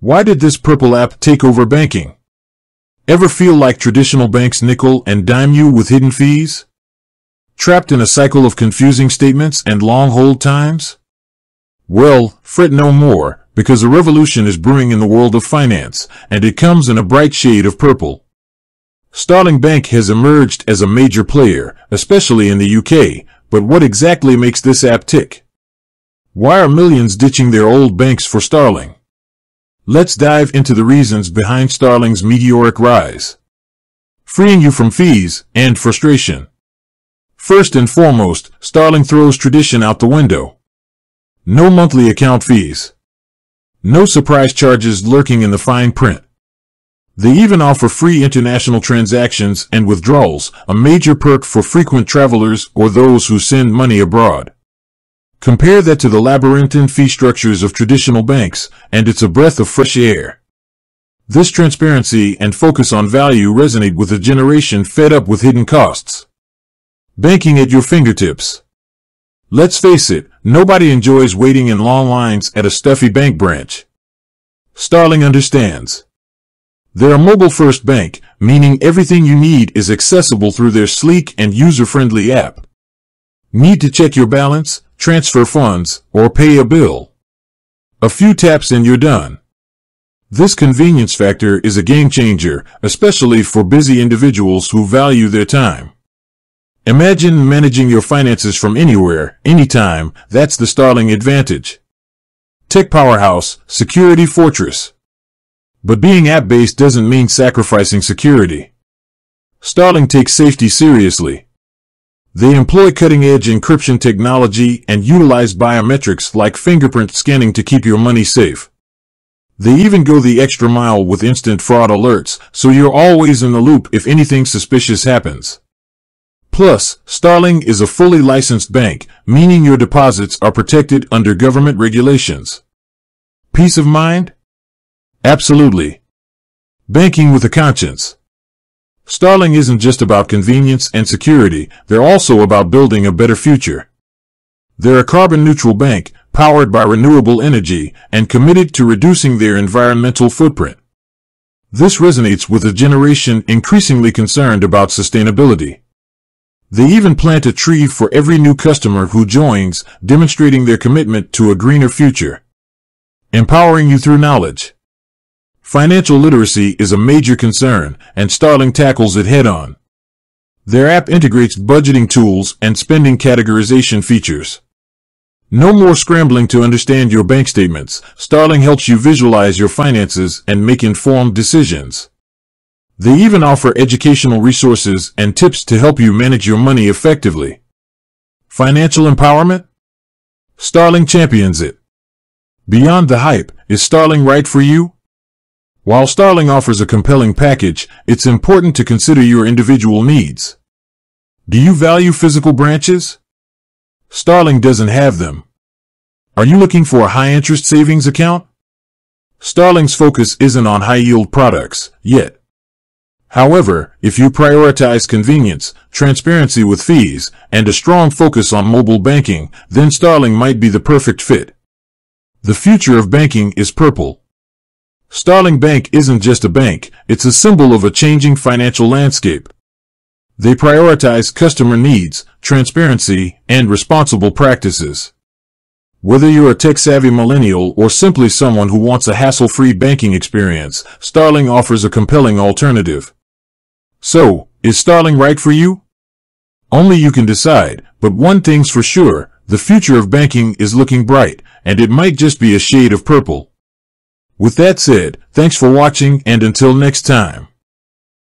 Why did this purple app take over banking? Ever feel like traditional banks nickel and dime you with hidden fees? Trapped in a cycle of confusing statements and long hold times? Well, fret no more, because a revolution is brewing in the world of finance, and it comes in a bright shade of purple. Starling Bank has emerged as a major player, especially in the UK, but what exactly makes this app tick? Why are millions ditching their old banks for Starling? Let's dive into the reasons behind Starling's meteoric rise, freeing you from fees and frustration. First and foremost, Starling throws tradition out the window. No monthly account fees. No surprise charges lurking in the fine print. They even offer free international transactions and withdrawals, a major perk for frequent travelers or those who send money abroad. Compare that to the labyrinthine fee structures of traditional banks, and it's a breath of fresh air. This transparency and focus on value resonate with a generation fed up with hidden costs. Banking at your fingertips. Let's face it, nobody enjoys waiting in long lines at a stuffy bank branch. Starling understands. They're a mobile-first bank, meaning everything you need is accessible through their sleek and user-friendly app. Need to check your balance, transfer funds, or pay a bill? A few taps and you're done. This convenience factor is a game-changer, especially for busy individuals who value their time. Imagine managing your finances from anywhere, anytime. That's the Starling advantage. Tech powerhouse, security fortress. But being app-based doesn't mean sacrificing security. Starling takes safety seriously. They employ cutting-edge encryption technology and utilize biometrics like fingerprint scanning to keep your money safe. They even go the extra mile with instant fraud alerts, so you're always in the loop if anything suspicious happens. Plus, Starling is a fully licensed bank, meaning your deposits are protected under government regulations. Peace of mind? Absolutely. Banking with a conscience. Starling isn't just about convenience and security, they're also about building a better future. They're a carbon-neutral bank, powered by renewable energy, and committed to reducing their environmental footprint. This resonates with a generation increasingly concerned about sustainability. They even plant a tree for every new customer who joins, demonstrating their commitment to a greener future. Empowering you through knowledge. Financial literacy is a major concern, and Starling tackles it head-on. Their app integrates budgeting tools and spending categorization features. No more scrambling to understand your bank statements. Starling helps you visualize your finances and make informed decisions. They even offer educational resources and tips to help you manage your money effectively. Financial empowerment? Starling champions it. Beyond the hype, is Starling right for you? While Starling offers a compelling package, it's important to consider your individual needs. Do you value physical branches? Starling doesn't have them. Are you looking for a high-interest savings account? Starling's focus isn't on high-yield products, yet. However, if you prioritize convenience, transparency with fees, and a strong focus on mobile banking, then Starling might be the perfect fit. The future of banking is purple. Starling Bank isn't just a bank, it's a symbol of a changing financial landscape. They prioritize customer needs, transparency, and responsible practices. Whether you're a tech-savvy millennial or simply someone who wants a hassle-free banking experience, Starling offers a compelling alternative. So, is Starling right for you? Only you can decide, but one thing's for sure, the future of banking is looking bright, and it might just be a shade of purple. With that said, thanks for watching, and until next time.